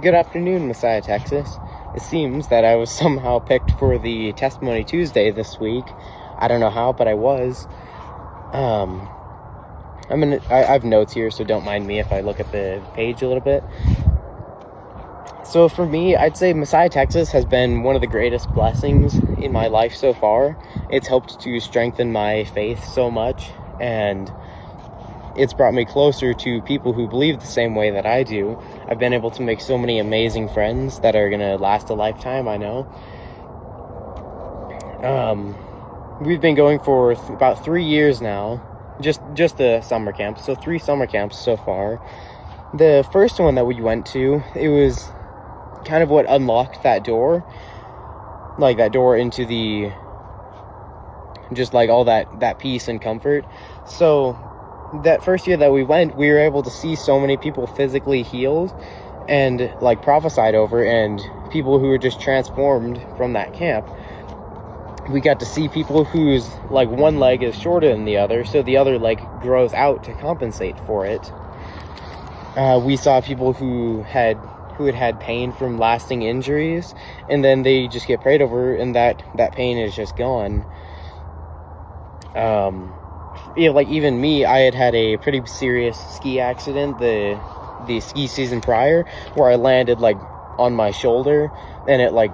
Good afternoon, Messiah, Texas. It seems that I was somehow picked for the Testimony Tuesday this week. I don't know how, but I was. I have notes here, so don't mind me if I look at the page a little bit. So for me, I'd say Messiah, Texas has been one of the greatest blessings in my life so far. It's helped to strengthen my faith so much, and it's brought me closer to people who believe the same way that I do. I've been able to make so many amazing friends that are going to last a lifetime, I know. We've been going for about 3 years now, just the summer camp, so 3 summer camps so far. The first one that we went to, it was kind of what unlocked that door, like that door into the, just like all that peace and comfort. So that first year that we went, we were able to see so many people physically healed and like prophesied over, and people who were just transformed from that camp. We got to see people whose like one leg is shorter than the other, so the other leg grows out to compensate for it. We saw people who had pain from lasting injuries, and then they just get prayed over, and that pain is just gone. Like even me, I had a pretty serious ski accident the ski season prior, where I landed like on my shoulder, and it like,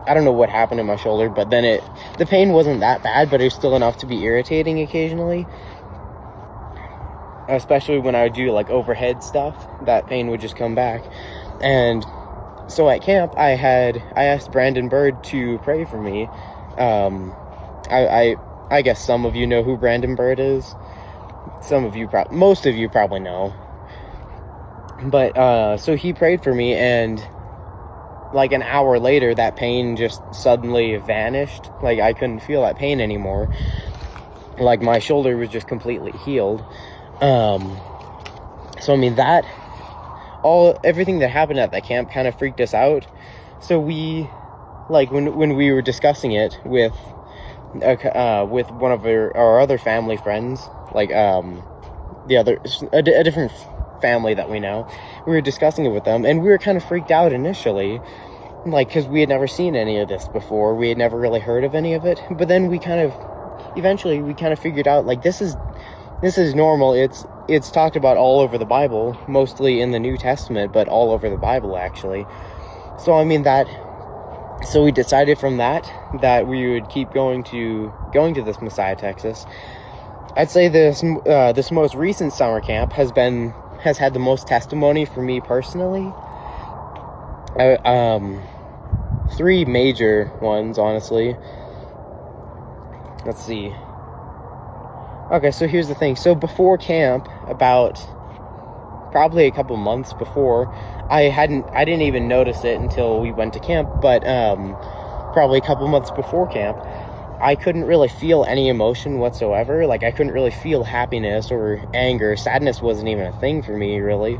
I don't know what happened in my shoulder, but then the pain wasn't that bad, but it was still enough to be irritating occasionally. Especially when I would do like overhead stuff, that pain would just come back. And so at camp, I asked Brandon Bird to pray for me. I guess some of you know who Brandon Bird is. Most of you probably know. But so he prayed for me, and like an hour later, that pain just suddenly vanished. Like I couldn't feel that pain anymore. Like my shoulder was just completely healed. So I mean, everything that happened at that camp kind of freaked us out. So we, like when we were discussing it with one of our other family friends, like a different family that we know, we were discussing it with them, and we were kind of freaked out initially, like because we had never seen any of this before. We had never really heard of any of it. But then we eventually figured out, like, this is normal. It's talked about all over the Bible, mostly in the New Testament, but all over the Bible actually. So I mean so we decided from that we would keep going to this Messiah, Texas. I'd say this most recent summer camp has had the most testimony for me personally. 3 major ones, honestly. Let's see. Okay, so here's the thing. So before camp, about probably a couple months before, I didn't even notice it until we went to camp, but probably a couple months before camp, I couldn't really feel any emotion whatsoever. Like I couldn't really feel happiness or anger. Sadness wasn't even a thing for me, really.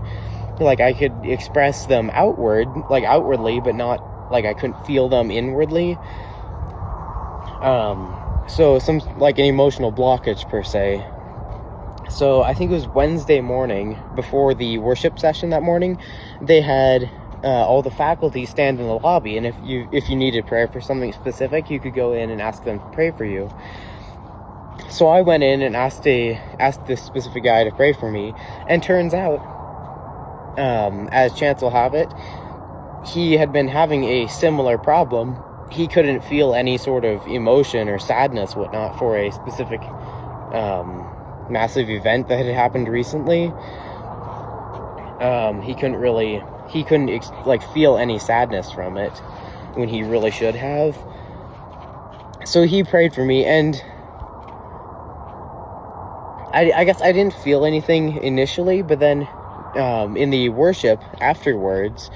Like I could express them outwardly, but not like I couldn't feel them inwardly. So some like an emotional blockage per se. So I think it was Wednesday morning, before the worship session that morning, they had all the faculty stand in the lobby, and if you needed prayer for something specific, you could go in and ask them to pray for you. So I went in and asked this specific guy to pray for me, and turns out, as chance will have it, he had been having a similar problem. He couldn't feel any sort of emotion or sadness, whatnot, for a specific massive event that had happened recently. He couldn't feel any sadness from it when he really should have. So he prayed for me, and I guess I didn't feel anything initially, but then in the worship afterwards,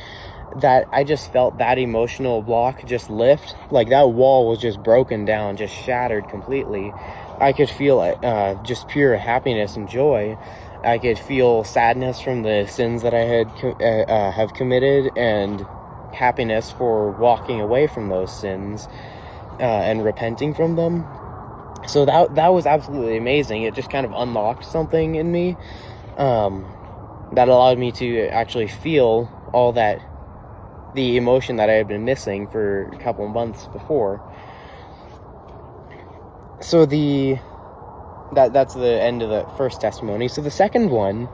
that I just felt that emotional block just lift. Like that wall was just broken down, just shattered completely. I could feel just pure happiness and joy. I could feel sadness from the sins that I have committed, and happiness for walking away from those sins and repenting from them. So that was absolutely amazing. It just kind of unlocked something in me that allowed me to actually feel all that the emotion that I had been missing for a couple of months before. So that's the end of the first testimony. So the second one,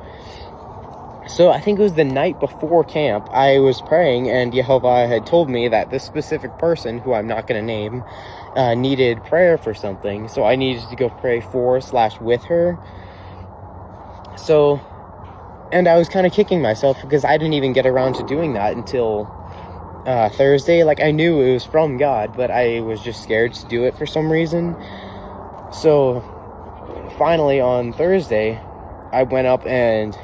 so I think it was the night before camp, I was praying, and Yehovah had told me that this specific person, who I'm not going to name, needed prayer for something. So I needed to go pray for/with her. So, and I was kind of kicking myself because I didn't even get around to doing that until Thursday. Like, I knew it was from God, but I was just scared to do it for some reason. So finally on Thursday, I went up and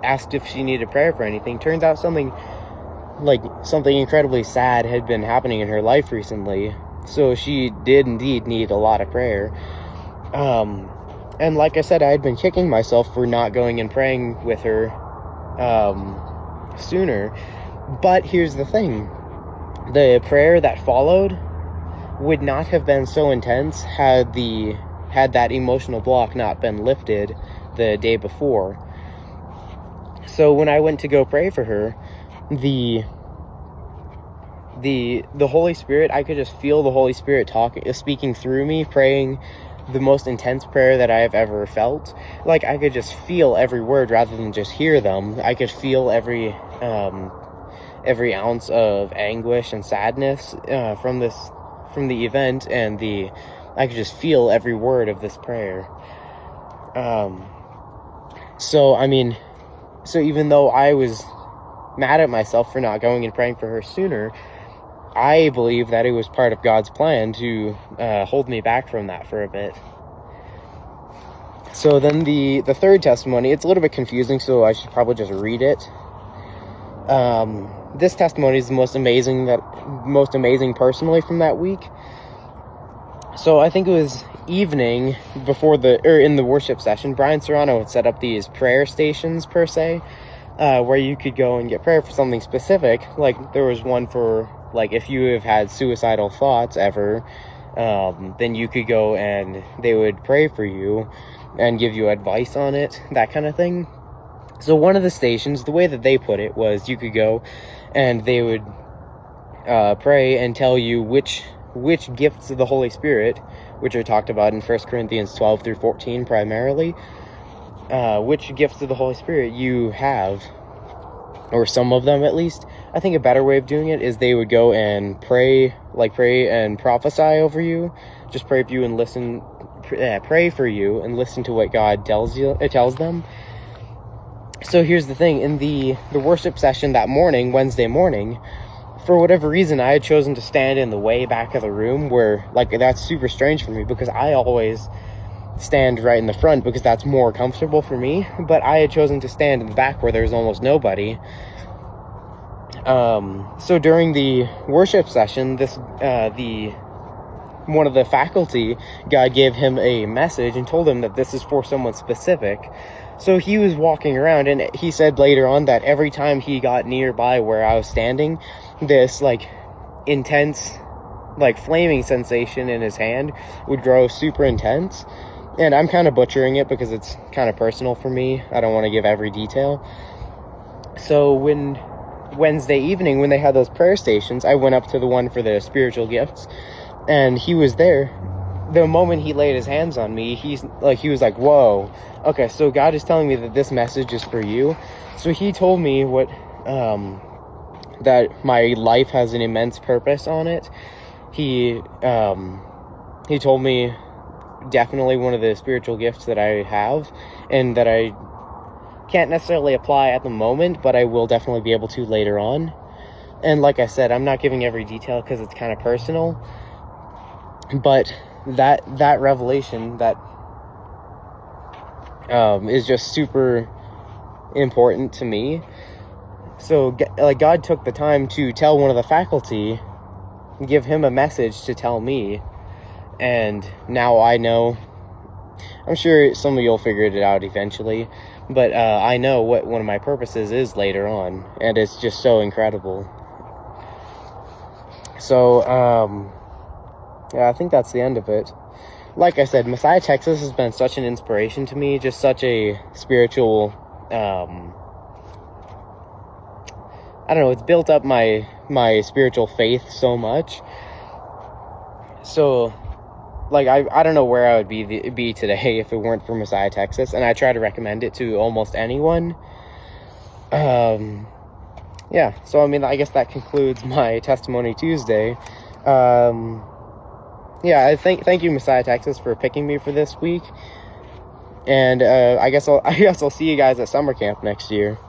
asked if she needed prayer for anything. Turns out something incredibly sad had been happening in her life recently, so she did indeed need a lot of prayer. And like I said, I had been kicking myself for not going and praying with her sooner. But here's the thing. The prayer that followed would not have been so intense had that emotional block not been lifted the day before. So when I went to go pray for her, the Holy Spirit, I could just feel the Holy Spirit speaking through me, praying the most intense prayer that I have ever felt. Like, I could just feel every word rather than just hear them. I could feel every ounce of anguish and sadness from the event, and I could just feel every word of this prayer. So even though I was mad at myself for not going and praying for her sooner, I believe that it was part of God's plan to hold me back from that for a bit. So then the third testimony, it's a little bit confusing, so I should probably just read it. This testimony is the most amazing personally from that week. So I think it was evening in the worship session, Brian Serrano had set up these prayer stations per se, where you could go and get prayer for something specific. Like, there was one for, like, if you have had suicidal thoughts ever, then you could go and they would pray for you and give you advice on it, that kind of thing. So one of the stations, the way that they put it was you could go and they would pray and tell you which gifts of the Holy Spirit, which are talked about in 1 Corinthians 12 through 14 primarily, which gifts of the Holy Spirit you have, or some of them at least. I think a better way of doing it is they would go and pray and prophesy over you. Just pray for you and listen, pray for you and listen to what God tells them. So here's the thing, in the worship session that morning, Wednesday morning, for whatever reason, I had chosen to stand in the way back of the room where, like, that's super strange for me because I always stand right in the front because that's more comfortable for me, but I had chosen to stand in the back where there's almost nobody. So during the worship session, one of the faculty, God gave him a message and told him that this is for someone specific. So he was walking around, and he said later on that every time he got nearby where I was standing, this, like, intense, like, flaming sensation in his hand would grow super intense. And I'm kind of butchering it because it's kind of personal for me. I don't want to give every detail. So when Wednesday evening, when they had those prayer stations, I went up to the one for the spiritual gifts, and he was there. The moment he laid his hands on me, he was like, whoa, okay, so God is telling me that this message is for you. So he told me that my life has an immense purpose on it. He told me definitely one of the spiritual gifts that I have, and that I can't necessarily apply at the moment, but I will definitely be able to later on. And like I said, I'm not giving every detail because it's kind of personal, but that revelation that is just super important to me. So, like, God took the time to tell one of the faculty, give him a message to tell me, and now I know. I'm sure some of you'll figure it out eventually, but I know what one of my purposes is later on, and it's just so incredible. So, yeah, I think that's the end of it. Like I said, Messiah, Texas has been such an inspiration to me, just such a spiritual I don't know, it's built up my spiritual faith so much. So, like, I don't know where I would be today if it weren't for Messiah, Texas, and I try to recommend it to almost anyone. Yeah, so I mean, I guess that concludes my Testimony Tuesday. Yeah, thank you, Messiah, Texas, for picking me for this week, and I guess I'll see you guys at summer camp next year.